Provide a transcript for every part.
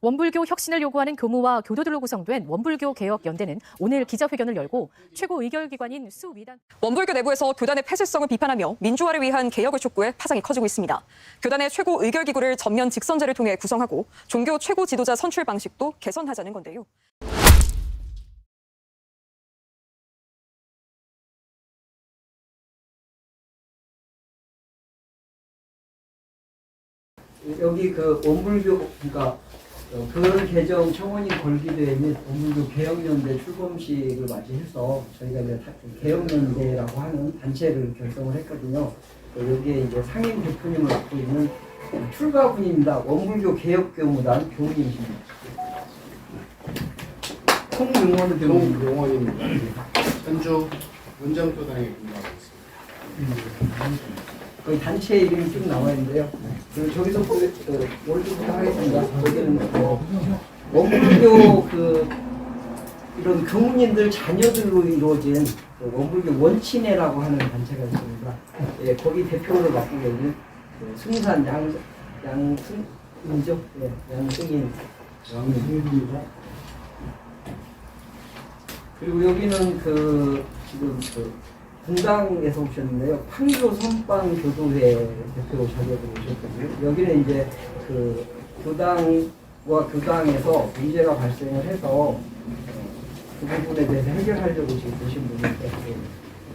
원불교 혁신을 요구하는 교무와 교도들로 구성된 원불교 개혁연대는 오늘 기자회견을 열고 최고 의결기관인 수위단 원불교 내부에서 교단의 폐쇄성을 비판하며 민주화를 위한 개혁을 촉구해 파장이 커지고 있습니다. 교단의 최고 의결기구를 전면 직선제를 통해 구성하고 종교 최고 지도자 선출 방식도 개선하자는 건데요. 여기 그 원불교, 그러니까 교원 개정 청원이 걸기대회 및 원불교 개혁연대 출범식을 맞이해서 저희가 이제 개혁연대라고 하는 단체를 결성을 했거든요. 여기에 이제 상임 대표님을 맡고 있는 출가분입니다. 원불교 개혁교무단 교무님이십니다. 송용원 송용원입니다. 전주 문정교단에 근무하고 있습니다. 거기 단체 이름이 쭉 나와 있는데요. 그리고 저기서 오른쪽부터 하겠습니다. 여기는 원불교 이런 교무님들 자녀들로 이루어진 원불교 원친회라고 하는 단체가 있습니다. 예, 거기 대표를 맡고 계신 승산 양승인죠? 예, 양승인입니다. 그리고 여기는 지금 분당에서 오셨는데요. 판교 선방 교도회 대표 자격으로 오셨거든요. 여기는 이제 교당과 교당에서 문제가 발생을 해서 그 부분에 대해서 해결하려고 지금 오신 분인데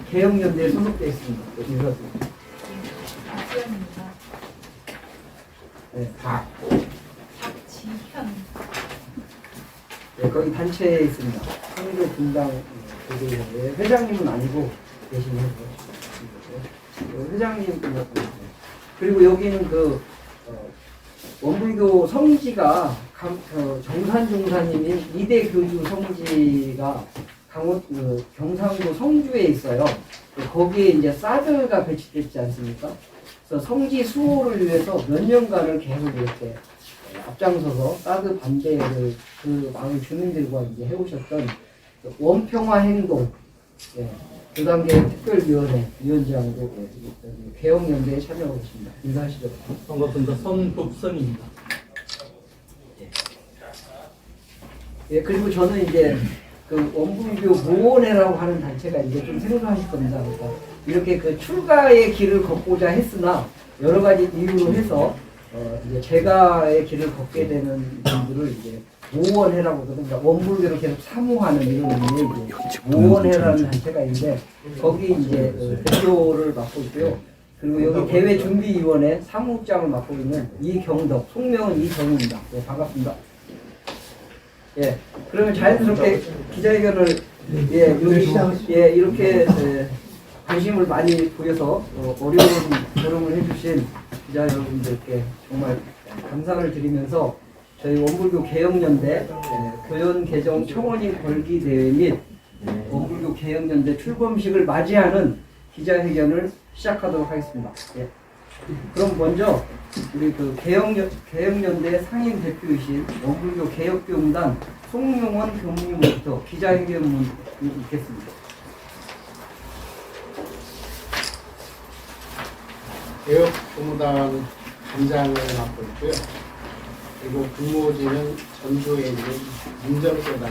개혁연대에 소속되어 있습니다. 인사드립니다. 박지현입니다. 네, 박지현. 네, 거기 단체에 있습니다. 판교 분당 교도회 회장님은 아니고 계시는 회장님 끝났고, 그리고 여기는 원불교 성지가 정산종사님인 이대 교주 성지가 경상도 성주에 있어요. 거기에 이제 사드가 배치됐지 않습니까? 그래서 성지 수호를 위해서 몇 년간을 계속 이렇게 앞장서서 사드 반대를 그 마을 주민들과 이제 해오셨던 원평화 행동, 예, 교단개혁 특별위원회 위원장으로 개혁연대에 참여하고 있습니다. 인사하시죠. 반갑습니다. 손국선입니다. 예, 그리고 저는 이제 원불교 모원회라고 하는 단체가 이제 좀 생소하실 겁니다. 그러니까 이렇게 출가의 길을 걷고자 했으나 여러 가지 이유로 해서 이제 제가의 길을 걷게 되는 분들을 이제 모원회라고 그러니까 원불교를 계속 사모하는 이런 의미의 모원회라는 단체가 있는데 거기 이제 대표를 맡고 있고요. 그리고 여기 대회준비위원회 사무국장을 맡고 있는 이경덕, 속명은 이정우입니다. 네, 반갑습니다. 예, 그러면 자연스럽게 기자회견을 이렇게 관심을 많이 보여서 어려운 조롱을 해주신 기자 여러분들께 정말 감사를 드리면서 저희 원불교 개혁연대 교연 개정 청원인 걸기 대회 및 원불교 개혁연대 출범식을 맞이하는 기자회견을 시작하도록 하겠습니다. 예. 그럼 먼저 우리 개혁연대 상임 대표이신 원불교 개혁교무단 송용원 교무님부터 기자회견문 읽겠습니다. 개혁교무단 단장을 맡고 있고요. 그리고 근무지는 전주에 있는 문정교단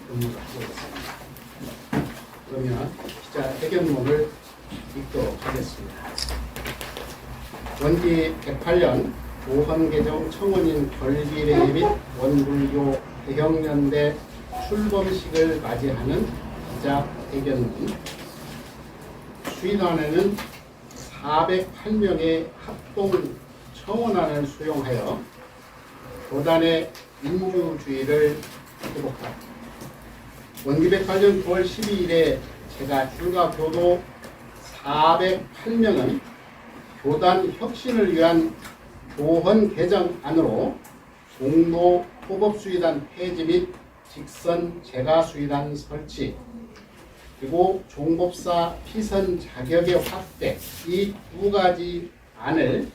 근무를 하고 있습니다. 그러면 기자회견문을 읽도록 하겠습니다. 원기 108년 보헌개정 청원인 걸기대회 및 원불교 개혁연대 출범식을 맞이하는 기자회견문. 수의단에는 408명의 합동 청원안을 수용하여 교단의 민주주의를 회복하라. 원기 108년 9월 12일에 제가 출가 교도 408명은 교단 혁신을 위한 교헌 개정안으로 종로 호법수의단 폐지 및 직선 재가수의단 설치, 그리고 종법사 피선 자격의 확대, 이 두 가지 안을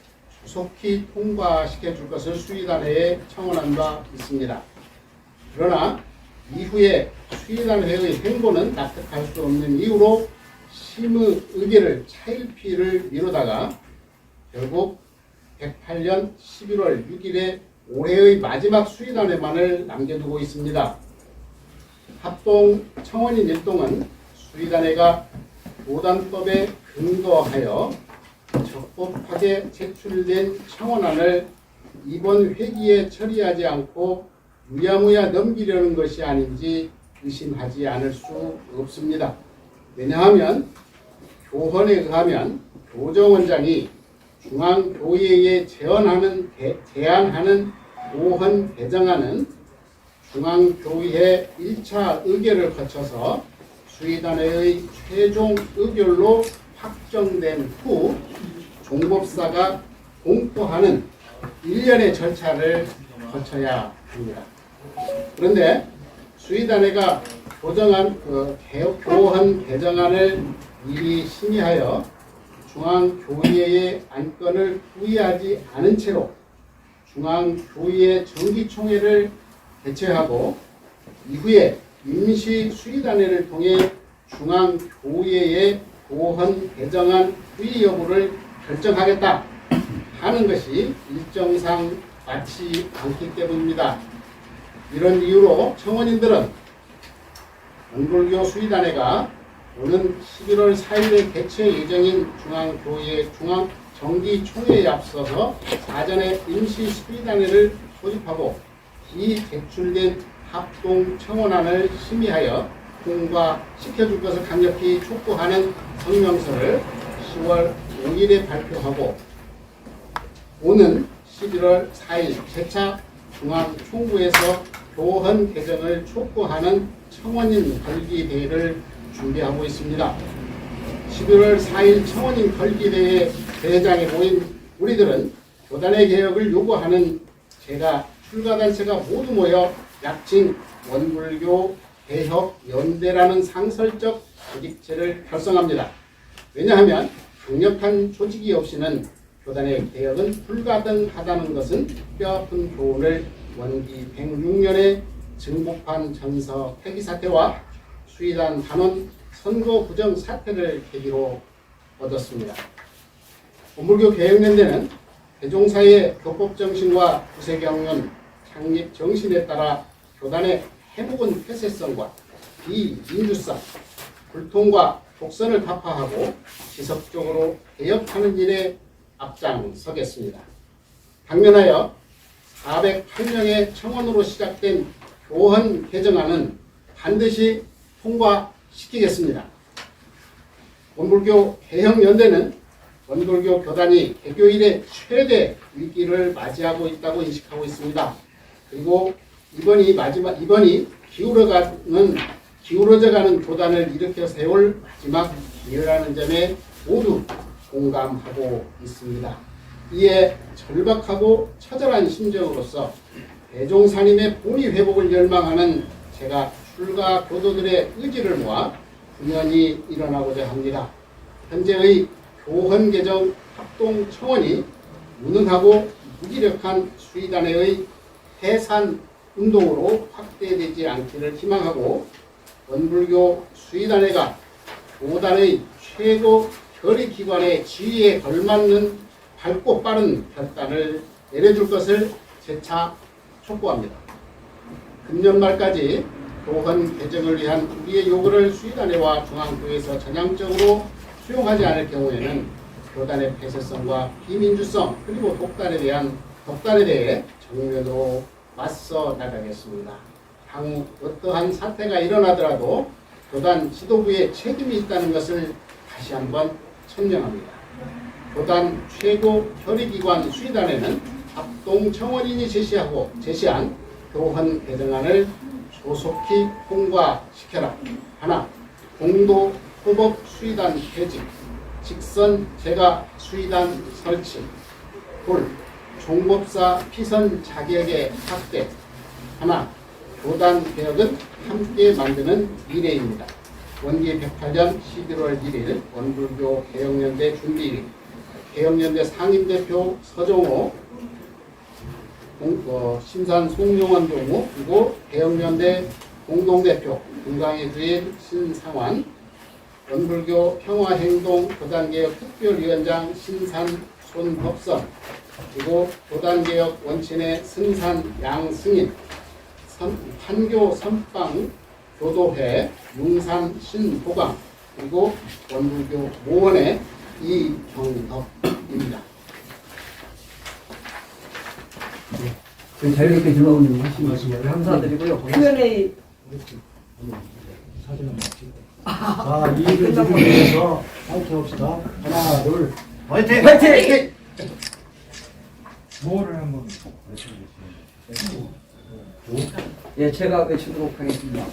조속히 통과시켜 줄 것을 수의단회에 청원한 바 있습니다. 그러나 이후에 수의단회의 행보는 납득할 수 없는 이유로 심의 의결을 차일피일을 미루다가 결국 108년 11월 6일에 올해의 마지막 수의단회만을 남겨두고 있습니다. 합동 청원인 일동은 수의단회가 교단법에 근거하여 적법하게 제출된 청원안을 이번 회기에 처리하지 않고 무야무야 넘기려는 것이 아닌지 의심하지 않을 수 없습니다. 왜냐하면 교헌에 의하면 교정원장이 중앙교회에 제안하는 교헌 개정안은 중앙교회 1차 의결을 거쳐서 수의단회의 최종 의결로 확정된 후 종법사가 공포하는 일련의 절차를 거쳐야 합니다. 그런데 수의단회가 교헌 개정안을 미리 심의하여 중앙교회의 안건을 후의하지 않은 채로 중앙교회 정기총회를 개최하고 이후에 임시 수의단회를 통해 중앙교회의 교헌 개정안 후의 여부를 결정하겠다 하는 것이 일정상 맞지 않기 때문입니다. 이런 이유로 청원인들은 원불교 수의단회가 오는 11월 4일에 개최 예정인 중앙교회 중앙정기총회에 앞서서 사전에 임시 수의단회를 소집하고 이 제출된 합동 청원안을 심의하여 통과시켜줄 것을 강력히 촉구하는 성명서를 10월 5일에 발표하고 오는 11월 4일 제4 중앙총부에서 교헌 개정을 촉구하는 청원인 걸기대회를 준비하고 있습니다. 11월 4일 청원인 걸기대회 대회장에 모인 우리들은 교단의 개혁을 요구하는 출가단체가 모두 모여 약칭 원불교 개혁연대라는 상설적 조직체를 결성합니다. 왜냐하면 강력한 조직이 없이는 교단의 개혁은 불가능하다는 것은 뼈아픈 교훈을 원기 106년의 증복판 전서 폐기 사태와 수의단 단원 선거 부정 사태를 계기로 얻었습니다. 원불교 개혁연대는 대종사의 교법 정신과 구세 경륜, 창립 정신에 따라 교단의 해묵은 폐쇄성과 비민주성, 불통과 독선을 타파하고 지속적으로 개혁하는 일에 앞장서겠습니다. 당면하여 408명의 청원으로 시작된 교헌 개정안은 반드시 통과시키겠습니다. 원불교 개혁연대는 원불교 교단이 개교 이래 최대 위기를 맞이하고 있다고 인식하고 있습니다. 그리고 이번이 기울어져가는 교단을 일으켜 세울 마지막 기회라는 점에 모두 공감하고 있습니다. 이에 절박하고 처절한 심정으로서 대종사님의 본의 회복을 열망하는 제가 출가 교도들의 의지를 모아 분연히 일어나고자 합니다. 현재의 교헌 개정 합동 청원이 무능하고 무기력한 수의단회의 해산 운동으로 확대되지 않기를 희망하고 원불교 수의단회가 교단의 최고 결의기관의 지위에 걸맞는 밝고 빠른 결단을 내려줄 것을 재차 촉구합니다. 금년 말까지 교헌 개정을 위한 우리의 요구를 수의단회와 중앙교회에서 전향적으로 수용하지 않을 경우에는 교단의 폐쇄성과 비민주성 그리고 독단에 대해 정면으로 맞서 나가겠습니다. 향후 어떠한 사태가 일어나더라도 교단 지도부의 책임이 있다는 것을 다시 한번 천명합니다. 교단 최고 결의기관 수의단회는 합동 청원인이 제시한 교헌 개정안을 조속히 통과시켜라. 하나, 공도 호법 수의단 폐지, 직선 제가 수의단 설치. 둘, 종법사 피선 자격의 확대. 하나, 교단 개혁은 함께 만드는 미래입니다. 원기 108년 11월 1일 원불교 개혁연대 준비일, 개혁연대 상임대표 서정호, 심산 송용원 동무, 그리고 개혁연대 공동대표 금강의 주인 신상환, 원불교 평화행동 교단개혁 특별위원장 신산 손법선, 그리고 교단개혁 원칙의 승산 양승인, 판교 선방 교도회 융산 신도강, 그리고 원불교 모원의 이경덕입니다. 자유롭게 질문 하시면 감사드리고요. Q&A 자, 이 일을 지키기 위해서 함께 합시다. 하나, 둘, 화이팅! 파이팅! 뭐를 한번 예, 제가 외치도록 하겠습니다.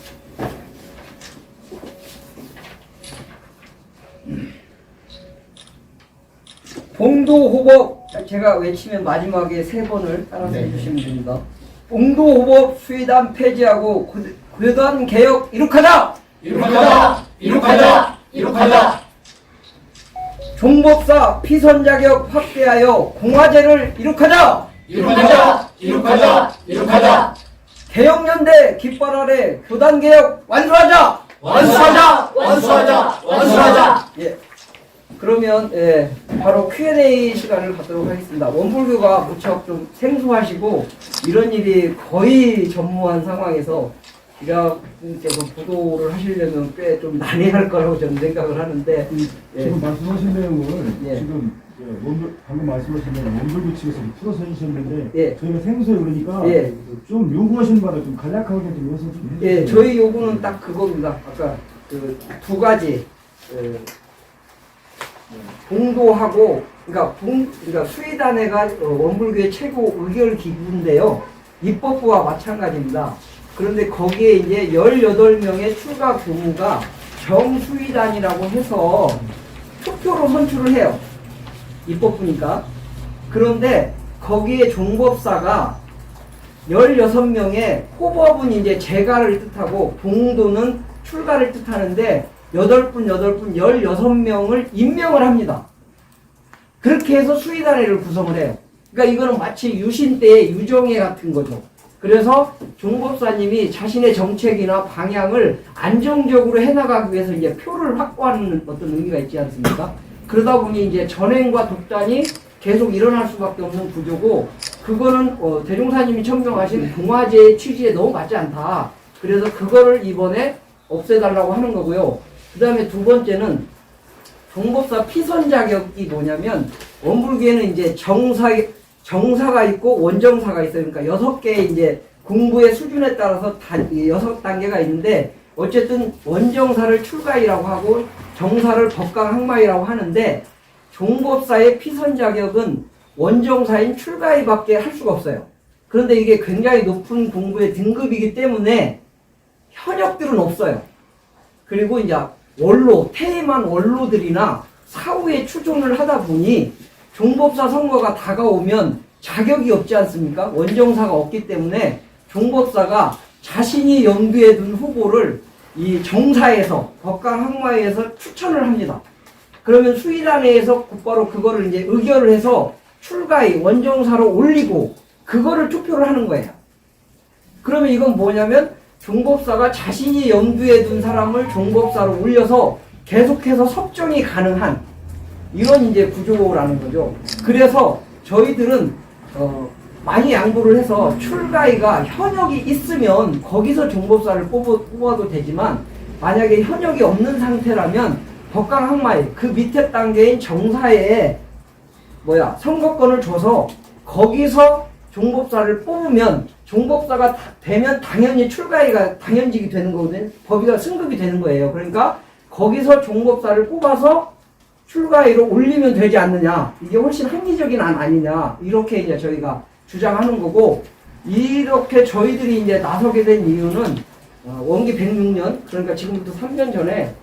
봉도호법, 제가 외치면 마지막에 3번을 따라서 해주시면 됩니다. 봉도호법 수의단 폐지하고 교단 개혁 이룩하자! 이룩하자! 이룩하자! 이룩하자! 종법사 피선 자격 확대하여 공화제를 이룩하자! 이룩하자! 이룩하자! 이룩하자! 개혁연대 깃발 아래 교단 개혁 완수하자! 완수하자! 완수하자! 완수하자! 예. 그러면 바로 Q&A 시간을 갖도록 하겠습니다. 원불교가 무척 좀 생소하시고 이런 일이 거의 전무한 상황에서 기자분께서 보도를 하시려면 꽤 좀 난해할 거라고 저는 생각을 하는데 지금 말씀하신 내용을 예. 지금 방금 말씀하신 내용 원불교 측에서 풀어서 해주셨는데 예. 저희가 생소해 그러니까 예. 좀 요구하시는 바를 좀 간략하게 좀 요소 좀 해주세요. 예, 저희 요구는 딱 그겁니다. 아까 그 2가지 봉도하고 그러니까 수의단회가 원불교의 최고 의결 기구인데요. 입법부와 마찬가지입니다. 그런데 거기에 이제 18명의 출가 교무가 정수의단이라고 해서 투표로 선출을 해요. 입법부니까. 그런데 거기에 종법사가 16명의 호법은 이제 재가를 뜻하고 봉도는 출가를 뜻하는데 8분 16명을 임명을 합니다. 그렇게 해서 수의단회를 구성을 해요. 그러니까 이거는 마치 유신 때의 유정회 같은 거죠. 그래서 종법사님이 자신의 정책이나 방향을 안정적으로 해나가기 위해서 이제 표를 확보하는 어떤 의미가 있지 않습니까? 그러다 보니 이제 전횡과 독단이 계속 일어날 수밖에 없는 구조고, 그거는 대종사님이 천명하신 공화제의 취지에 너무 맞지 않다. 그래서 그거를 이번에 없애달라고 하는 거고요. 그 다음에 2번째는 종법사 피선 자격이 뭐냐면, 원불교에는 이제 정사가 있고 원정사가 있어요. 그러니까 6개의 이제 공부의 수준에 따라서 6단계가 있는데, 어쨌든 원정사를 출가이라고 하고 정사를 법강학마이라고 하는데, 종법사의 피선 자격은 원정사인 출가이밖에 할 수가 없어요. 그런데 이게 굉장히 높은 공부의 등급이기 때문에 현역들은 없어요. 그리고 이제 퇴임한 원로들이나 사후에 추종을 하다 보니 종법사 선거가 다가오면 자격이 없지 않습니까? 원정사가 없기 때문에 종법사가 자신이 염두에 둔 후보를 이 정사에서 법강학마에서 추천을 합니다. 그러면 수의단회에서 곧바로 그거를 이제 의결을 해서 출가의 원정사로 올리고 그거를 투표를 하는 거예요. 그러면 이건 뭐냐면 종법사가 자신이 염두에 둔 사람을 종법사로 올려서 계속해서 석정이 가능한 이런 이제 구조라는 거죠. 그래서 저희들은 많이 양보를 해서 출가의가 현역이 있으면 거기서 종법사를 뽑아도 되지만, 만약에 현역이 없는 상태라면 법강학마에 그 밑에 단계인 정사에 선거권을 줘서 거기서 종법사를 뽑으면, 종법사가 되면 당연히 출가의가 당연직이 되는 거거든요. 법의가 승급이 되는 거예요. 그러니까 거기서 종법사를 뽑아서 출가의로 올리면 되지 않느냐, 이게 훨씬 합리적인 안 아니냐, 이렇게 이제 저희가 주장하는 거고, 이렇게 저희들이 이제 나서게 된 이유는 원기 106년, 그러니까 지금부터 3년 전에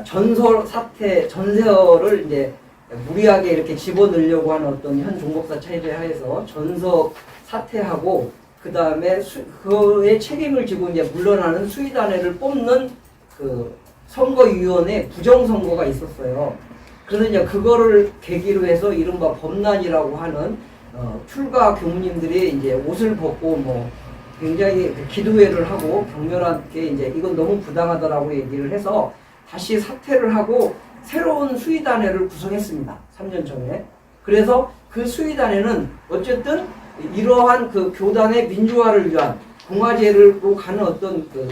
전서를 이제 무리하게 이렇게 집어넣으려고 하는 어떤 현 종법사 체제 하에서 전서 사퇴하고, 그 다음에 그의 책임을 지고 이제 물러나는 수의단회를 뽑는 그 선거위원회 부정선거가 있었어요. 그래서 이제 그거를 계기로 해서 이른바 법난이라고 하는 출가 교무님들이 이제 옷을 벗고 굉장히 기도회를 하고 격렬하게 이제 이건 너무 부당하다라고 얘기를 해서 다시 사퇴를 하고 새로운 수의단회를 구성했습니다. 3년 전에. 그래서 그 수의단회는 어쨌든 이러한 그 교단의 민주화를 위한 공화제로 가는 어떤 그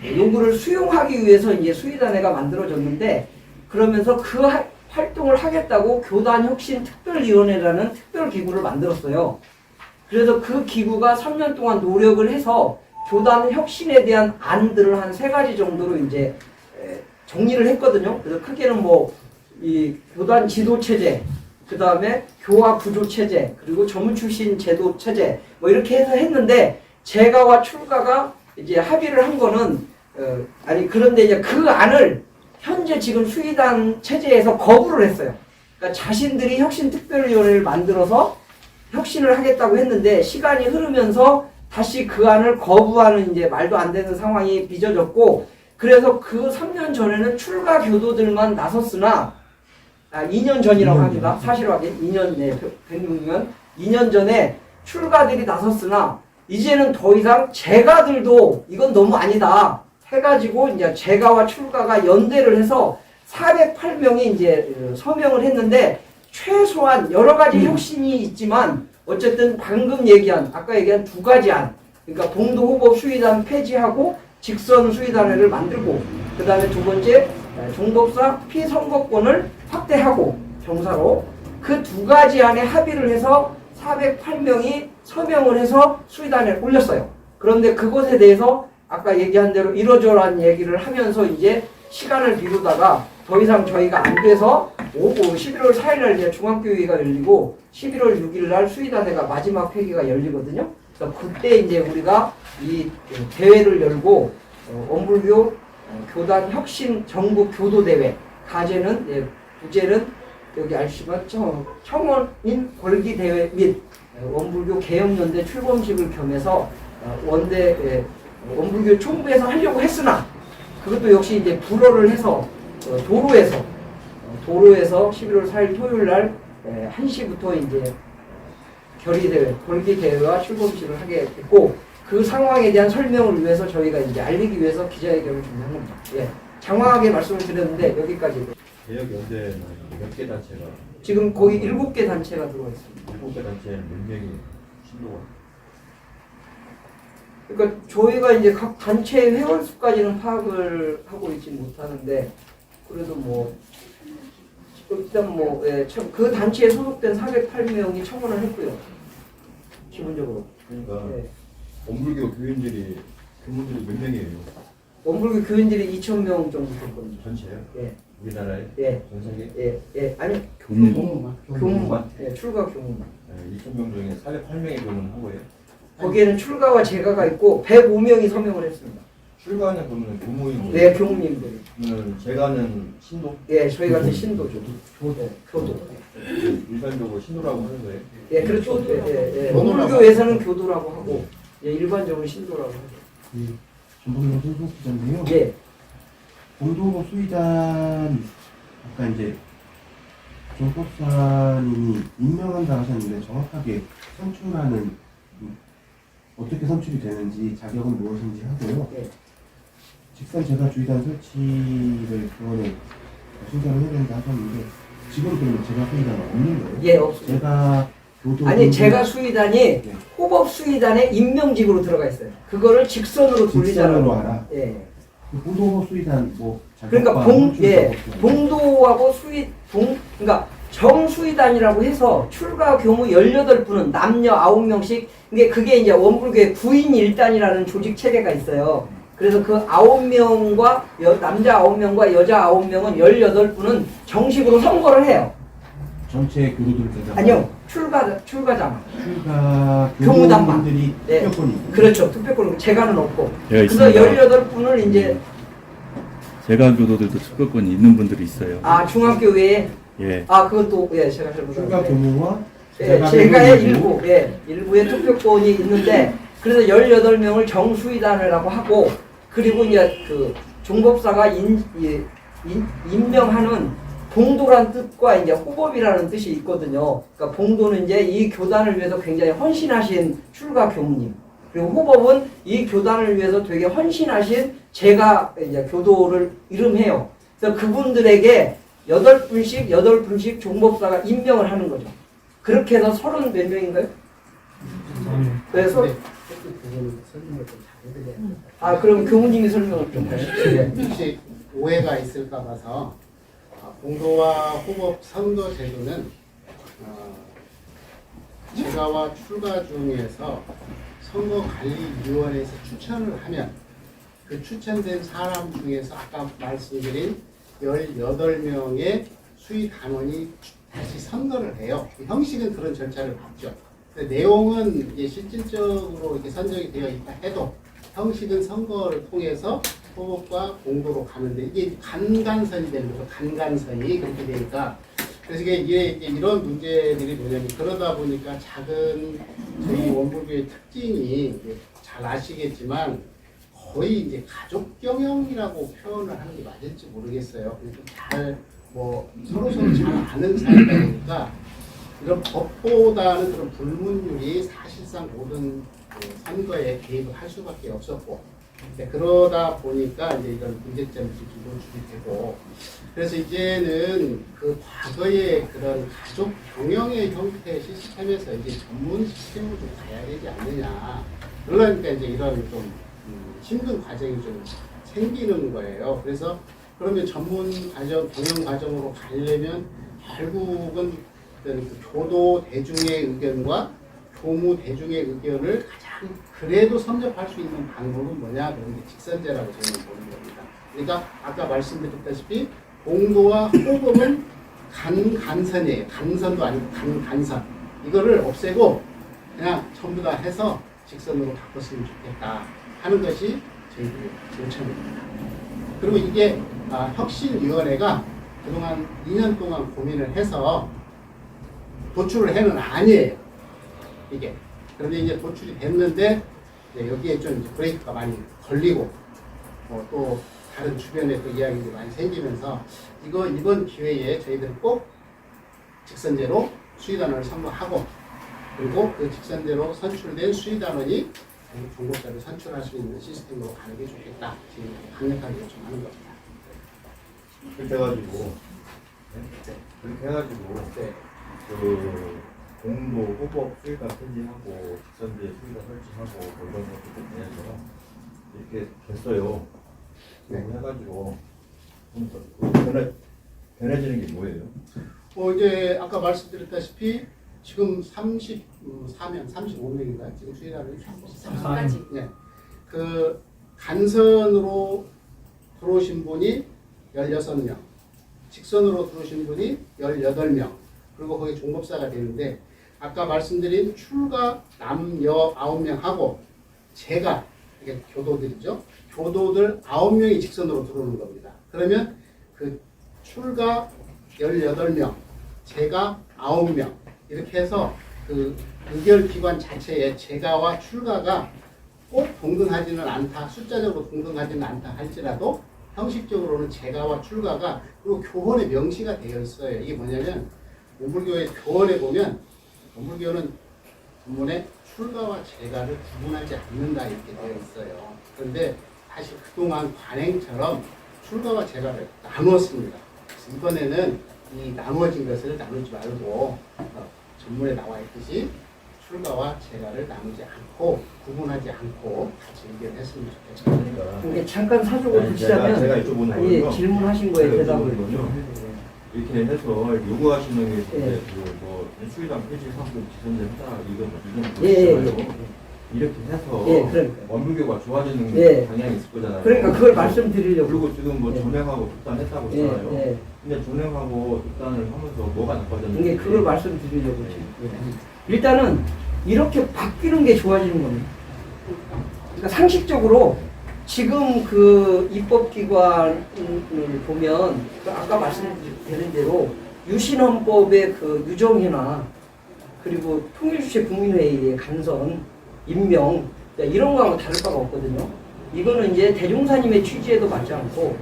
요구를 수용하기 위해서 이제 수의단회가 만들어졌는데, 그러면서 그 활동을 하겠다고 교단혁신특별위원회라는 특별기구를 만들었어요. 그래서 그 기구가 3년 동안 노력을 해서 교단 혁신에 대한 안들을 한 3가지 정도로 이제 정리를 했거든요. 그래서 크게는 뭐 이 교단 지도 체제, 그 다음에 교화 구조 체제, 그리고 전문 출신 제도 체제, 뭐 이렇게 해서 했는데, 제가와 출가가 이제 합의를 한 거는 그런데 이제 그 안을 현재 지금 수의단 체제에서 거부를 했어요. 그러니까 자신들이 혁신특별위원회를 만들어서 혁신을 하겠다고 했는데, 시간이 흐르면서 다시 그 안을 거부하는 이제 말도 안 되는 상황이 빚어졌고, 그래서 그 3년 전에는 출가 교도들만 나섰으나, 2년 전이라고 합니다. 사실하게 2년, 106년 2년 전에 출가들이 나섰으나, 이제는 더 이상 제가들도 이건 너무 아니다 해가지고 이제 제가와 출가가 연대를 해서 408명이 이제 서명을 했는데, 최소한 여러 가지 혁신이 있지만 어쨌든 방금 얘기한 아까 얘기한 2가지 안, 그러니까 봉도호법 수의단 폐지하고 직선 수의단회를 만들고, 그 다음에 2번째 종법사 피선거권을 확대하고 병사로, 그 2가지 안에 합의를 해서 408명이 서명을 해서 수의단에 올렸어요. 그런데 그것에 대해서 아까 얘기한 대로 이러저러한 얘기를 하면서 이제 시간을 미루다가 더 이상 저희가 안 돼서 오고 11월 4일 날 이제 중앙교회가 열리고 11월 6일 날 수의단회가 마지막 회기가 열리거든요. 그래서 그때 이제 우리가 이 대회를 열고 원불교 교단 혁신 전국 교도 대회, 가제는 부제는 여기 아시지만 청원인 골기 대회 및 원불교 개혁연대 출범식을 겸해서 원대 원불교 총부에서 하려고 했으나, 그것도 역시 이제 불허를 해서 도로에서 11월 4일 토요일 날 1시부터 이제 결의대회, 골기대회와 출범식을 하게 됐고, 그 상황에 대한 설명을 위해서 저희가 이제 알리기 위해서 기자회견을 준비한 겁니다. 예. 장황하게 말씀을 드렸는데 여기까지. 개혁연대는 몇 개 단체가? 지금 거의 7개 단체가 들어와 있습니다. 7개 단체는 몇 명이 신도가? 그러니까 저희가 이제 각 단체의 회원 수까지는 파악을 하고 있지 못하는데, 그래도 뭐 일단 뭐 그 단체에 소속된 408명이 청원을 했고요. 기본적으로. 그러니까 예. 원불교 교인들이 교무들이 몇 명이에요? 원불교 교인들이 2,000명 정도 됐거든요. 전체요? 예. 우리나라에? 예. 전 세계? 예. 아니 교무만. 예, 출가 교무만. 2,000명 중에 408명이 교문한 거예요? 거기에는 출가와 제가가 있고 105명이 서명을 했습니다. 출가하는 그러면 교무인 네, 교무님들이. 그러면 제가는 신도? 예, 저희 같은 신도죠. 교도. 일반적으로 신도라고 하는 거예요? 예, 그렇죠. 예. 원불교에서는 교도라고 하고, 예, 일반적으로 신도라고 하죠. 전북용 소속기자인데요. 예. 공동법 수의단 아까 이제 종법사님이 임명한다 하셨는데, 정확하게 선출하는 어떻게 선출이 되는지, 자격은 무엇인지 하고요. 예. 직선 제가 주의단 설치를 그원에 신청을 해야 된다 하셨는데, 지금 그러면 제가 수의단은 없는 거예요? 예, 없습니다. 제가 교도 아니, 제가 수의단이 네. 호법 수의단에 임명직으로 들어가 있어요. 그거를 직선으로 돌리자는 직선으로 거. 하라. 예. 공동법 수의단 뭐 그러니까 봉도하고 그러니까 정수의단이라고 해서 출가 교무 18분은 남녀 9명씩, 그게 이제 원불교의 9인 1단이라는 조직 체계가 있어요. 그래서 그 9명과 남자 9명과 여자 9명은 18분은 정식으로 선거를 해요. 전체 교도들 아니요. 출가자만. 출가 교무단만. 교무분들이 네. 투표권이 있고. 그렇죠. 투표권 제가는 없고. 예, 그래서 있습니다. 18분을 이제 제가 교도들도 투표권이 있는 분들이 있어요. 중앙교회에 예. 그것도 제가 출가 교무와 제가의 일부의 투표권이 있는데, 그래서 18명을 정수의단이라고 하고, 그리고 이제 그 종법사가 임명하는 봉도란 뜻과 이제 호법이라는 뜻이 있거든요. 그러니까 봉도는 이제 이 교단을 위해서 굉장히 헌신하신 출가 교무님, 그리고 호법은 이 교단을 위해서 되게 헌신하신 제가 이제 교도를 이름해요. 그래서 그분들에게 8분씩 종법사가 임명을 하는 거죠. 그렇게 해서 30 몇 명인가요? 그래서 설명을 좀 잘해드려야 돼요. 그럼 교무님이 설명을 좀 해주세요. 혹시 오해가 있을까 봐서 공도와 호법 선거 제도는 제가와 출가 중에서 선거관리위원회에서 추천을 하면 그 추천된 사람 중에서 아까 말씀드린 18명의 수의 단원이 다시 선거를 해요. 형식은 그런 절차를 밟죠. 내용은 이게 실질적으로 이렇게 선정이 되어 있다 해도 형식은 선거를 통해서 호법과 공도로 가는데 이게 간간선이 되는 거죠. 간간선이 그렇게 되니까 그래서 이게 이런 문제들이 뭐냐면 그러다 보니까 작은 저희 원불교의 특징이 잘 아시겠지만 거의 이제 가족 경영이라고 표현을 하는 게 맞을지 모르겠어요. 잘 서로 잘 아는 사이다 보니까 이런 법보다는 그런 불문율이 사실상 모든 선거에 개입을 할 수밖에 없었고 그러다 보니까 이제 이런 문제점이 노출이 되고 그래서 이제는 그 과거의 그런 가족 경영의 형태 시스템에서 이제 전문 시스템으로 좀 가야 되지 않느냐. 그러니까 이제 이런 좀 힘든 과정이 좀 생기는 거예요. 그래서 그러면 전문 과정, 경영 과정으로 가려면 결국은 그 교도 대중의 의견과 교무 대중의 의견을 가장 그래도 섭렵할 수 있는 방법은 뭐냐? 그런 게 직선제라고 저는 보는 겁니다. 그러니까 아까 말씀드렸다시피 공도와 호법은 간선이에요. 간선도 아니고 간선. 이거를 없애고 그냥 전부 다 해서 직선으로 바꿨으면 좋겠다 하는 것이 저희들의 요청입니다. 그리고 이게 혁신위원회가 그동안 2년 동안 고민을 해서 도출을 해는 아니에요. 이게. 그런데 이제 도출이 됐는데 여기에 좀 이제 브레이크가 많이 걸리고 또 다른 주변에 또 이야기들이 많이 생기면서 이번 기회에 저희들은 꼭 직선제로 수의단원을 선거하고 그리고 그 직선제로 선출된 수의단원이 종목자를 선출할 수 있는 시스템으로 가는 게 좋겠다. 지금 강력하게 요청하는 겁니다. 그렇게 해가지고 그 공도 호법 수의가 편집하고 직선제 수의가 설치하고 뭐 이런 것들 대해서 이렇게 됐어요. 그리고 해가지고 변해지는 게 뭐예요? 이제 아까 말씀드렸다시피 지금 35명인가요? 지금 수의단원이 34명. 네. 그 간선으로 들어오신 분이 16명, 직선으로 들어오신 분이 18명, 그리고 거기 종법사가 되는데 아까 말씀드린 출가 남여 9명하고 제가 이게 교도들이죠. 교도들 9명이 직선으로 들어오는 겁니다. 그러면 그 출가 18명, 제가 9명 이렇게 해서 그 의결기관 자체에 제가와 출가가 꼭 동등하지는 않다, 숫자적으로 동등하지는 않다 할지라도 형식적으로는 제가와 출가가 그리고 교원에 명시가 되어 있어요. 이게 뭐냐면 원불교의 교원에 보면 원불교는 본문에 출가와 제가를 구분하지 않는다 이렇게 되어 있어요. 그런데 사실 그동안 관행처럼 출가와 제가를 나누었습니다. 그래서 이번에는 이 나누어진 것을 나누지 말고 전문에 나와 있듯이 출가와 제가를 나누지 않고 구분하지 않고 같이 의견했으면 좋겠습니다. 이게 잠깐 사족을 붙이자면 제가 여쭤보는 거는요. 질문하신 거에 대답을 이렇게 해서 요구하시는 게 이제 그뭐 수의당 폐지하고 지선제 하자 이건 이렇게 해서 원불교가 좋아지는 방향이 있을 거잖아요. 그러니까 그걸 말씀드리려고. 그리고 지금 뭐 전행하고 득단했다고 했잖아요. 근데 전행하고 득단을 하면서 뭐가 나빠졌는지. 이게 그걸 말씀드리려고 지금. 일단은 이렇게 바뀌는 게 좋아지는 겁니다. 그러니까 상식적으로 지금 그 입법기관을 보면 아까 말씀드린 대로 유신헌법의 그 유정회나 그리고 통일주체 국민회의의 간선, 임명 이런 거하고 다를 바가 없거든요. 이거는 이제 대종사님의 취지에도 맞지 않고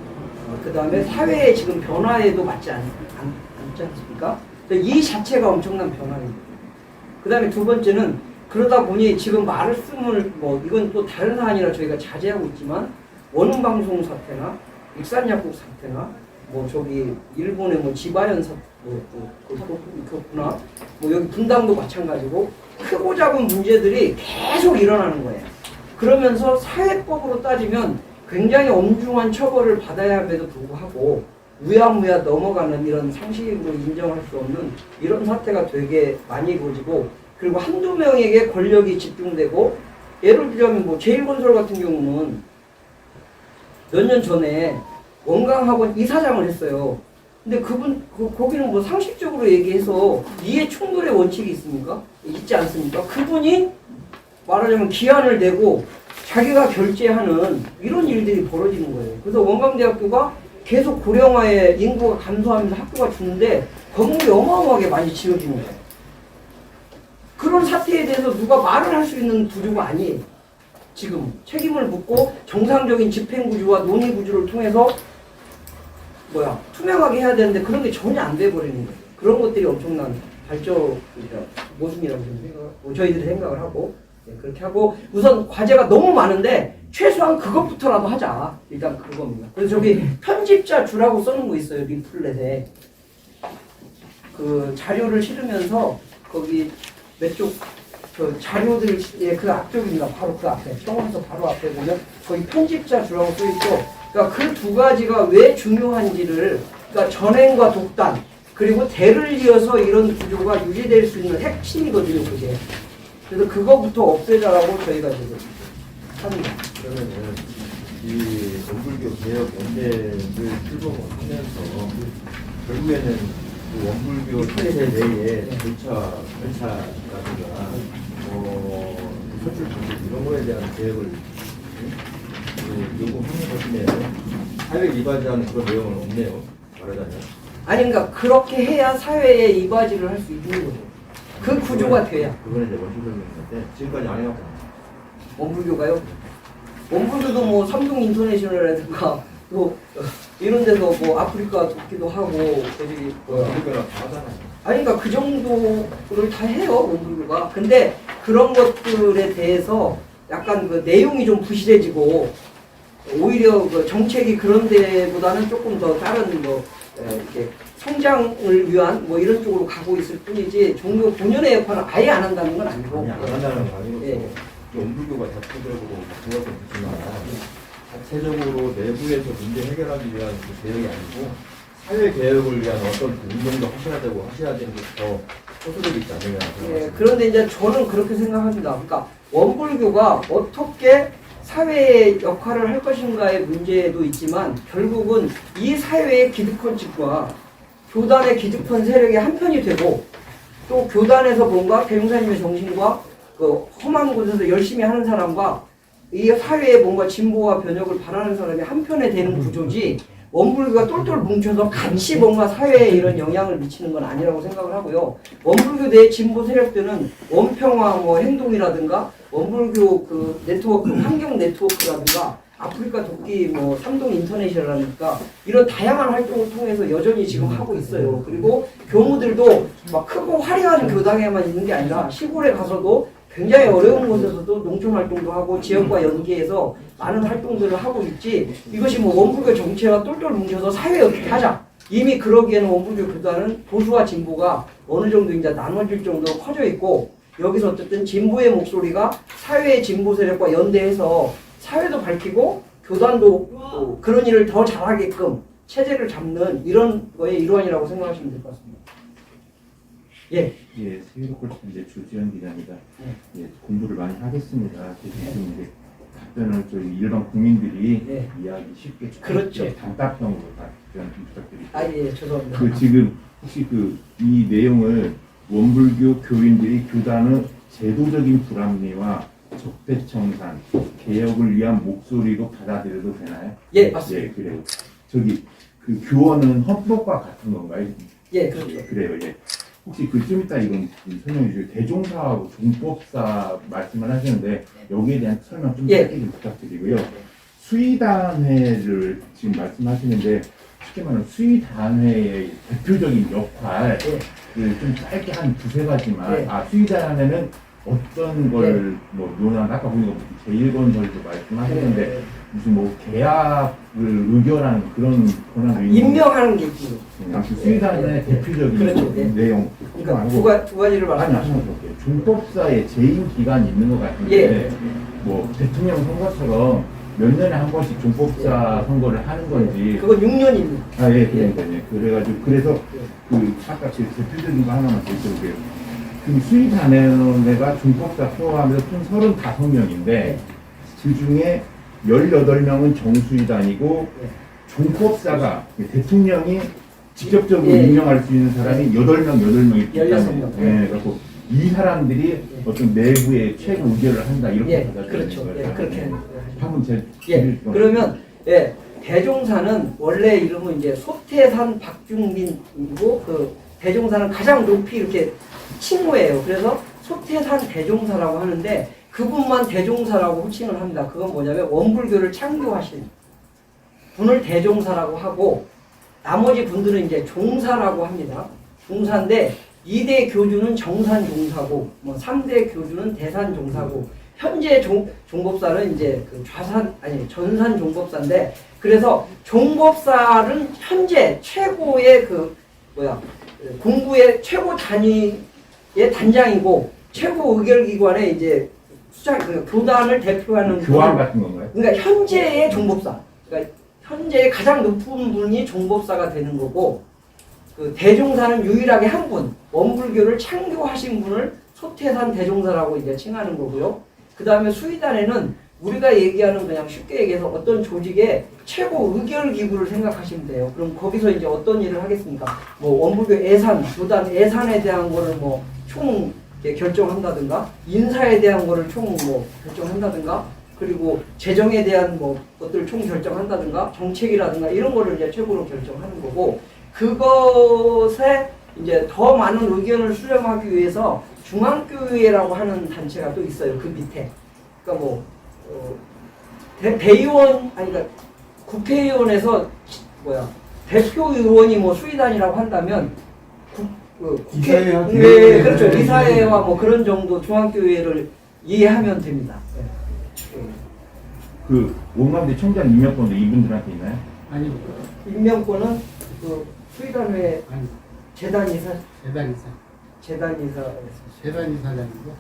그 다음에 사회의 지금 변화에도 맞지 않지 않습니까? 이 자체가 엄청난 변화입니다. 그 다음에 두 번째는 그러다 보니 지금 말씀을 이건 또 다른 사안이라 저희가 자제하고 있지만 원음방송 사태나 익산약국 사태나 뭐 저기 일본의 뭐 지바현 그렇구나. 뭐 여기 분당도 마찬가지고 크고 작은 문제들이 계속 일어나는 거예요. 그러면서 사회법으로 따지면 굉장히 엄중한 처벌을 받아야 함에도 불구하고 무야무야 넘어가는 이런 상식으로 인정할 수 없는 이런 사태가 되게 많이 이루어지고, 그리고 한두 명에게 권력이 집중되고, 예를 들자면 뭐 제일건설 같은 경우는 몇 년 전에 원광학원 이사장을 했어요. 근데 거기는 뭐 상식적으로 얘기해서 이해 충돌의 원칙이 있습니까? 있지 않습니까? 그분이 말하자면 기한을 내고 자기가 결제하는 이런 일들이 벌어지는 거예요. 그래서 원광대학교가 계속 고령화에 인구가 감소하면서 학교가 주는데 건물이 어마어마하게 많이 지어지는 거예요. 그런 사태에 대해서 누가 말을 할 수 있는 구조가 아니에요. 지금 책임을 묻고 정상적인 집행구조와 논의구조를 통해서 투명하게 해야 되는데 그런 게 전혀 안 돼버리는 거예요. 그런 것들이 엄청난 발전 모순이라고 저희들이 생각을 하고, 그렇게 하고 우선 과제가 너무 많은데 최소한 그것부터라도 하자. 일단 그겁니다. 그래서 저기 편집자 주라고 써놓은 거 있어요. 리플렛에 그 자료를 실으면서 거기 몇 쪽 그 자료들 그 앞쪽입니다. 바로 그 앞에 청원서 바로 앞에 보면 거기 편집자 주라고 써 있고, 그러니까 그 두 가지가 왜 중요한지를, 그러니까 전행과 독단 그리고 대를 이어서 이런 구조가 유지될 수 있는 핵심이거든요. 그게. 그래서 그거부터 없애자라고 저희가 지금 합니다. 그러면은 이 원불교 개혁 연대를 출범하면서 결국에는 그 원불교 자체 내에 절차라든가 선출 방식 이런 거에 대한 개혁을 요구하는 것이네요. 사회 이바지하는 그런 내용은 없네요. 말하자면. 아니 그러니까 그렇게 해야 사회에 이바지를 할 수 있는 거죠. 그 구조가 돼야. 그거는 이제 원칙적인 건데 지금까지 안 해왔잖아요. 원불교가요? 원불교도 뭐 삼동 인터내셔널이라든가 또 이런 데서 뭐 아프리카 돕기도 하고 저기 원불교랑 다 하잖아요. 아니 그러니까 그 정도를 다 해요 원불교가. 근데 그런 것들에 대해서 약간 그 내용이 좀 부실해지고 오히려 그 정책이 그런 데보다는 조금 더 다른 뭐 이렇게 성장을 위한 뭐 이런 쪽으로 가고 있을 뿐이지 종교 본연의 역할을 아예 안 한다는 건 아니고. 아니, 안 한다는 건 아니고 예. 원불교가 자체적으로 그것도 있지만 자체적으로 내부에서 문제 해결하기 위한 그 개혁이 아니고 사회 개혁을 위한 어떤 그 운동도 하셔야 되는 게 더 소수적이 있지 않느냐. 예, 그런데 이제 저는 그렇게 생각합니다. 그러니까 원불교가 어떻게 사회의 역할을 할 것인가의 문제도 있지만 결국은 이 사회의 기득권층과 교단의 기득권 세력의 한편이 되고, 또 교단에서 뭔가 대용사님의 정신과 그 험한 곳에서 열심히 하는 사람과 이 사회의 뭔가 진보와 변혁을 바라는 사람이 한편에 되는 구조지, 원불교가 똘똘 뭉쳐서 같이 뭔가 사회에 이런 영향을 미치는 건 아니라고 생각을 하고요. 원불교 내 진보 세력들은 원평화 뭐 행동이라든가 원불교 그 네트워크, 환경 네트워크라든가 아프리카 돕기 뭐 삼동 인터내셔널이라든가 이런 다양한 활동을 통해서 여전히 지금 하고 있어요. 그리고 교무들도 막 크고 화려한 교당에만 있는 게 아니라 시골에 가서도 굉장히 어려운 곳에서도 농촌 활동도 하고 지역과 연계해서 많은 활동들을 하고 있지, 이것이 뭐 원불교 정체와 똘똘 뭉쳐서 사회 어떻게 하자, 이미 그러기에는 원불교 교단은 보수와 진보가 어느 정도 이제 나눠질 정도로 커져 있고, 여기서 어쨌든 진보의 목소리가 사회의 진보 세력과 연대해서 사회도 밝히고 교단도 그런 일을 더 잘하게끔 체제를 잡는 이런 거의 일환이라고 생각하시면 될 것 같습니다. 예. 예, 세계로컬 이제 조지현 기자입니다. 예, 공부를 많이 하겠습니다. 지금 이제 답변을 저희 일반 국민들이 이해하기 쉽게 그렇죠. 단답형으로 답변 좀 부탁드립니다. 아, 예, 죄송합니다. 그 지금 혹시 이 내용을 원불교 교인들이 교단의 제도적인 불합리와 적대청산, 개혁을 위한 목소리로 받아들여도 되나요? 예, 맞습니다. 예, 그래요. 저기 그 교원은 헌법과 같은 건가요? 예, 그렇죠. 그래요. 예. 혹시 좀 이따 이건 설명해 주실 대종사하고 종법사 말씀을 하시는데 여기에 대한 설명 좀 짧게 좀 부탁드리고요. 수의단회를 지금 말씀하시는데 쉽게 말하면 수의단회의 대표적인 역할을 좀 짧게 한 두세 가지만 수의단회는 어떤 걸 뭐 논한 아까 보니까 제1건설도 말씀하셨는데 무슨 뭐 계약을 의결하는 그런 권한도 임명하는 게 있고. 그 수의단의 대표적인 그렇죠. 네. 내용. 그러니까 두 가지를 아니 말씀하시죠. 준법사에 재임 기간이 있는 것 같은데 예. 뭐 대통령 선거처럼 몇 년에 한 번씩 준법사 선거를 하는 건지. 그건 6년입니다. 아, 예, 그러니까요. 그래가지고, 그래서, 아까 제 대표적인 거 하나만 더 여쭤볼게요. 그 수의단회가 준법사 포함해서 총 35명인데, 그 중에 18명은 정수의단이고, 준법사가 대통령이 직접적으로 예. 임명할 수 있는 사람이 8명이 16명. 예, 그래서 이 사람들이 어떤 내부의 최고 의결을 한다, 이렇게 예, 받아들이는 그렇죠. 거예요. 예, 그렇게. 한번 예, 그러면 예, 대종사는 원래 이름은 이제 소태산 박중민이고 그 대종사는 가장 높이 이렇게 칭호예요. 그래서 소태산 대종사라고 하는데 그분만 대종사라고 호칭을 합니다. 그건 뭐냐면 원불교를 창조하신 분을 대종사라고 하고 나머지 분들은 이제 종사라고 합니다. 종사인데 2대 교주는 정산종사고 뭐 3대 교주는 대산종사고 현재 종법사는 이제 그 전산종법사인데 그래서 종법사는 현재 최고의 공부의 최고 단위의 단장이고 최고 의결기관의 이제 교단을 대표하는 교황 같은 건가요? 그러니까 현재의 종법사, 그러니까 현재의 가장 높은 분이 종법사가 되는 거고 그 대종사는 유일하게 한 분, 원불교를 창조하신 분을 소태산 대종사라고 이제 칭하는 거고요. 그 다음에 수의단에는 우리가 얘기하는 그냥 쉽게 얘기해서 어떤 조직의 최고 의결 기구를 생각하시면 돼요. 그럼 거기서 이제 어떤 일을 하겠습니까? 뭐 원불교 예산, 교단 예산에 대한 거를 뭐 총 결정한다든가, 인사에 대한 거를 총 뭐 결정한다든가, 그리고 재정에 대한 뭐 것들 총 결정한다든가, 정책이라든가 이런 거를 이제 최고로 결정하는 거고, 그것에 이제 더 많은 의견을 수렴하기 위해서 중앙교회라고 하는 단체가 또 있어요. 그 밑에. 그러니까 뭐 대의원 아니 그러니까 국회의원에서 대표 의원이 뭐 수의단이라고 한다면 국회 네, 그렇죠. 이사회와 뭐 그런 정도 중앙교회를 이해하면 됩니다. 그 원광대 총장 임명권도 이분들한테 있나요? 아니, 임명권은 그 수의단회 아니, 재단 이사 재단 이사장이고,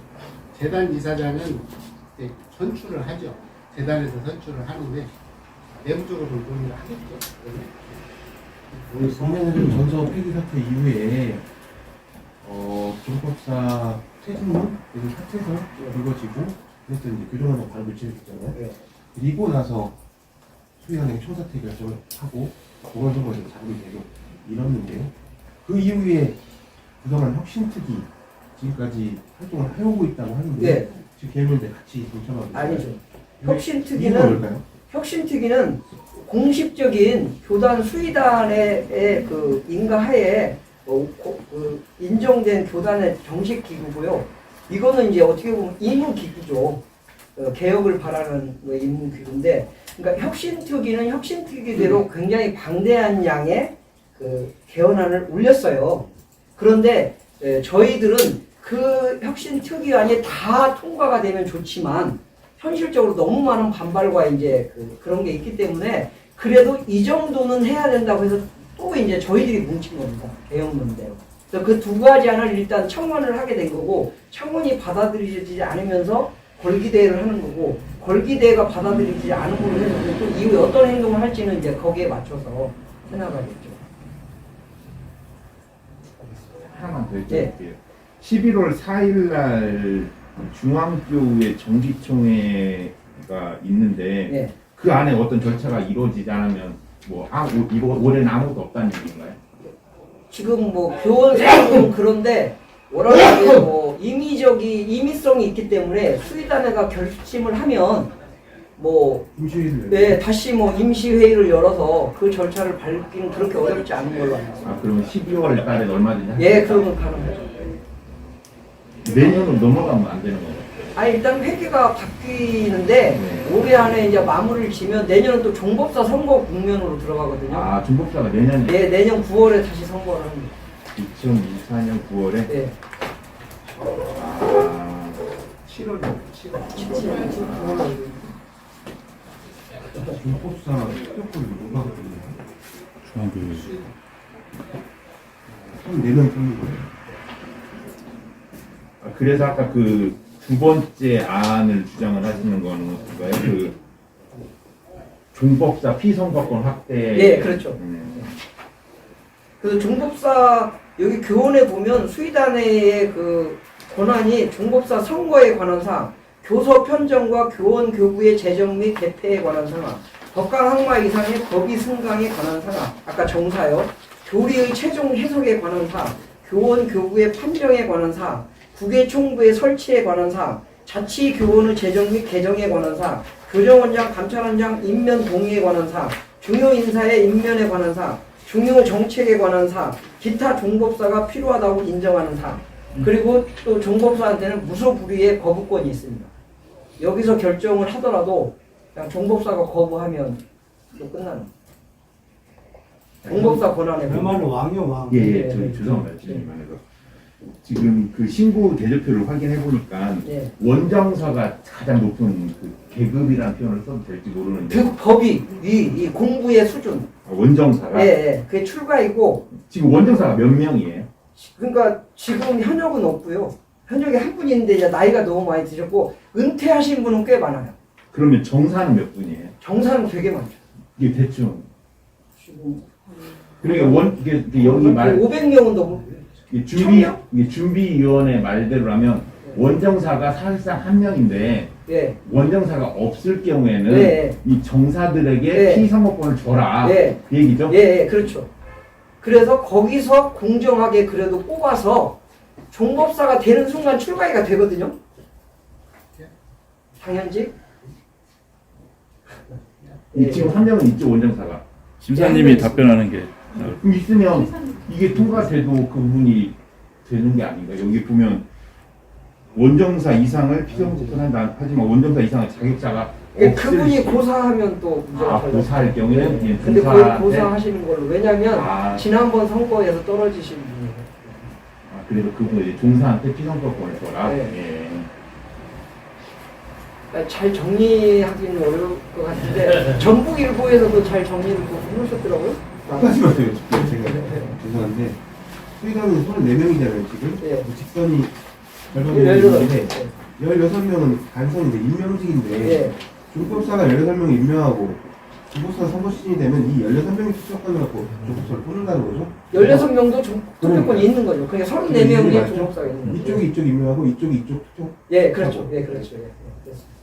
재단 이사장은 이제 선출을 하죠. 재단에서 선출을 하는데 내부적으로 논의를 하겠죠. 우리 성명은 전서 폐기 사태 이후에 종법사 퇴진문 그리고 사퇴서 불거지고 그래서 이제 교정하는 발을 지어줬잖아요. 네. 그리고 나서 수의단의 총사퇴 결정을 하고 보건선거에서 자국이 되고 이뤘는데요. 그 이후에 그동안 혁신특위 지금까지 활동을 해오고 있다고 하는데 네. 지금 개물대 같이 동참하고 있어요. 아니죠. 이유가 뭘까요? 혁신특위는 공식적인 교단 수의단의 그 인가하에 인정된 교단의 정식 기구고요. 이거는 이제 어떻게 보면 임무 기구죠. 개혁을 바라는 임무 기구인데, 그러니까 혁신특위는 혁신특위대로 굉장히 방대한 양의 그 개헌안을 올렸어요. 그런데 저희들은 그 혁신특위안이 다 통과가 되면 좋지만 현실적으로 너무 많은 반발과 이제 그런 게 있기 때문에 그래도 이 정도는 해야 된다고 해서 또 이제 저희들이 뭉친 겁니다. 개혁론대로. 그래서 그 두 가지 안을 일단 청원을 하게 된 거고, 청원이 받아들이지 않으면서 걸기대회를 하는 거고, 걸기대회가 받아들이지 않은 걸로 해서 또 이후에 어떤 행동을 할지는 이제 거기에 맞춰서 해나가겠죠. 하나만 더 여쭤볼게요. 네. 11월 4일 날 중앙교회 정기총회가 있는데 네. 그 안에 어떤 절차가 이루어지지 않으면 이거 올해는 아무것도 없다는 얘기인가요? 지금 뭐 교원사는 그런데 워낙에 뭐 임의성이 있기 때문에 수의단회가 결심을 하면 뭐 임시회의를 네, 다시 뭐 임시회의를 열어서 그 절차를 밟기는 그렇게 어렵지 않은 걸로 알고 있습니다. 아, 그러면 12월 달에 얼마든지 할 예, 수 그러면 가능하죠. 내년으로 넘어가면 안 되는 거예요? 아니 일단 회계가 바뀌는데 네. 올해 안에 이제 마무리를 지면 내년은 또 종법사 선거 국면으로 들어가거든요. 아, 중복사가 내년에? 네, 내년 9월에 다시 선거를 합니다. 2024년 9월에? 네. 아, 7월 7월. 중법사 특별권을 누가 거든요 중앙교육. 4명 뽑는 거예요. 그래서 아까 그 두 번째 안을 주장을 하시는 거는 뭐예요? 그 종법사 피선거권 확대. 예, 그렇죠. 그래서 종법사 여기 교원에 보면 수의단의 그 권한이 종법사 선거에 관한 사항, 교서 편정과 교원 교부의 재정 및 개폐에 관한 사항, 법강 항마 이상의 법의 승강에 관한 사항, 아까 정사요, 교리의 최종 해석에 관한 사항, 교원 교부의 판정에 관한 사항, 국외총부의 설치에 관한 사항, 자치교원의 재정 및 개정에 관한 사항, 교정원장, 감찰원장 임면 동의에 관한 사항, 중요 인사의 임면에 관한 사항, 중요 정책에 관한 사항, 기타 종법사가 필요하다고 인정하는 사항, 그리고 또 종법사한테는 무소불위의 거부권이 있습니다. 여기서 결정을 하더라도 그냥 종법사가 거부하면 또 끝나는 거예요. 종법사 권한에 그야말로 왕이요 왕. 예, 저희 죄송합니다. 말해서 지금 그 신고 대조표를 확인해 보니까 예. 원정사가 가장 높은 그 계급이라는 표현을 써도 될지 모르는데 그 법이 이 공부의 수준. 원정사가 예, 그게 출가이고. 지금 원정사가 몇 명이에요? 그러니까 지금 현역은 없고요. 현역이 한 분인데 이제 나이가 너무 많이 드셨고 은퇴하신 분은 꽤 많아요. 그러면 정사는 몇 분이에요? 정사는 되게 많죠. 이게 대충 지금 그러니까 이게 여기 말 500명은 넘고. 이게 청년? 준비위원회 말대로라면 원정사가 사실상 한 명인데 예. 원정사가 없을 경우에는 네. 이 정사들에게 네. 피선거권을 줘라 네. 그 얘기죠? 예, 그렇죠. 그래서 거기서 공정하게 그래도 뽑아서 종법사가 되는 순간 출가위가 되거든요. 당연직. 예. 지금 한 명은 있죠 원정사가. 심사님이 답변하는 게 그럼 있으면 이게 통과돼도 그 부분이 되는 게 아닌가? 여기 보면 원정사 이상을 피선거권한다 하지만 원정사 이상의 자격자가 그분이 고사하면 또 문제가 달라요. 고사할 경우에는 예. 예, 근데 거의 종사한테- 고사하시는 걸로. 왜냐면 지난번 선거에서 떨어지신 분이에요. 그래서 그분 이제 종사한테 피선거권을 줘라. 네. 예. 그러니까 잘 정리하기는 어려울 것 같은데 전북일보에서도 잘 정리를 또 해놓으셨더라고요. 한 가지만 더 여쭤볼게요. 제가 죄송한데 수의관은 34명이잖아요 지금. 예. 직선이 16명. 16명인데 16명은 간선인데 임명직인데 예. 중법사가 16명 임명하고 중법사 선거 시즌이 되면 이 16명이 투표권을 갖고 중법사를 뽑는다는 거죠? 16명도 투표권이 있는 거죠. 그러니까 34명이 종목사가 있는 거죠. 이쪽이 이쪽 임명하고 이쪽이 이쪽 투표. 예, 그렇죠. 예, 그렇죠. 예, 그렇습니다.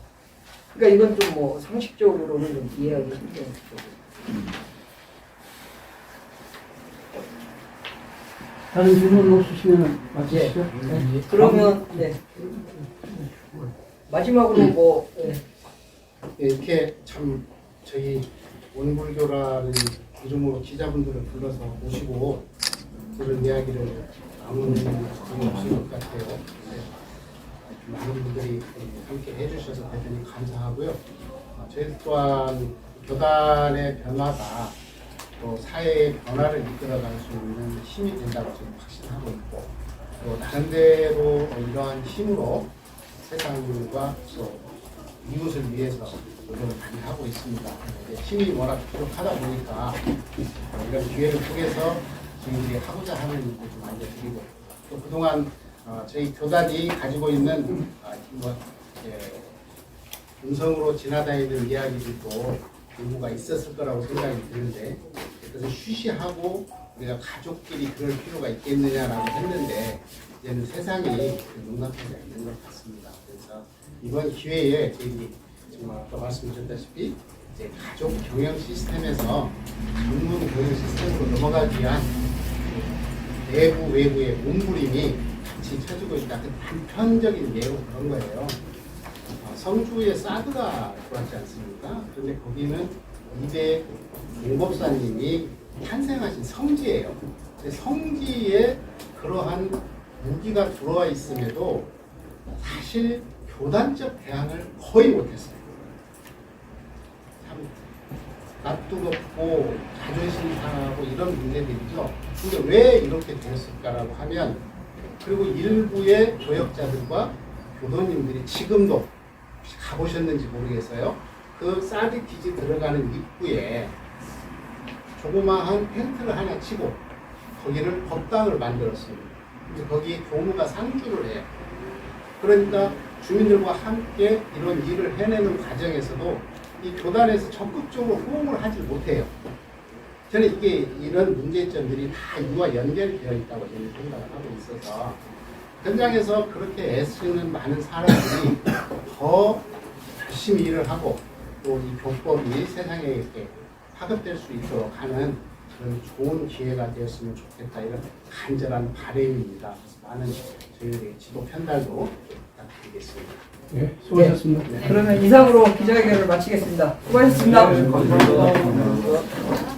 그러니까 이건 좀 뭐 상식적으로는 좀 이해하기 힘든 거죠. 다른 질문 없으시면 마치시죠. 예. 그러면 네. 마지막으로 뭐 예. 이렇게 참 저희 원불교라는 이름으로 기자분들을 불러서 모시고 그런 이야기를 나누는 적이 없을 것 같아요. 네. 많은 분들이 함께 해주셔서 대단히 감사하고요. 저희 또한 교단의 변화가 또 사회의 변화를 이끌어갈 수 있는 힘이 된다고 저는 확신하고 있고 또 나름대로 이러한 힘으로 세상과 또 이웃을 위해서 노력을 많이 하고 있습니다. 힘이 워낙 부족하다 보니까 이런 기회를 통해서 저희들이 하고자 하는 일을 좀 알려드리고 또 그동안 저희 교단이 가지고 있는 음성으로 지나다니는 이야기들도 일부가 있었을 거라고 생각이 드는데 그래서 쉬쉬하고 우리가 가족끼리 그럴 필요가 있겠느냐라고 했는데 이제는 세상이 용납하지 않는 것 같습니다. 그래서 이번 기회에 저희들이 정말 아까 말씀드렸다시피 이제 가족 경영 시스템에서 전문 경영 시스템으로 넘어가기 위한 내부 외부의 몸부림이 같이 쳐지고 있다. 그 단편적인 예로 그런 거예요. 성주의 사드가 들어왔지 않습니까? 그런데 거기는 2대 공법사님이 탄생하신 성지예요. 근데 성지에 그러한 무기가 들어와 있음에도 사실 교단적 대항을 거의 못했어요. 참 낯도 높고 자존심 상하고 이런 문제들이죠. 근데 왜 이렇게 되었을까라고 하면 그리고 일부의 교역자들과 교도님들이 지금도 혹시 가보셨는지 모르겠어요. 그 사드 기지 들어가는 입구에 조그마한 텐트를 하나 치고 거기를 법당을 만들었습니다. 그래서 거기에 교무가 상주를 해요. 그러니까 주민들과 함께 이런 일을 해내는 과정에서도 이 교단에서 적극적으로 호응을 하지 못해요. 저는 이게 이런 문제점들이 다 이와 연결이 되어 있다고 저는 생각을 하고 있어서 현장에서 그렇게 애쓰는 많은 사람들이 더 열심히 일을 하고 또 이 교법이 세상에 이렇게 파급될 수 있도록 하는 그런 좋은 기회가 되었으면 좋겠다 이런 간절한 바람입니다. 그래서 많은 저희들의 지도 편달도 부탁드리겠습니다. 네, 수고하셨습니다. 그러면 이상으로 기자회견을 마치겠습니다. 수고하셨습니다. 네, 감사합니다.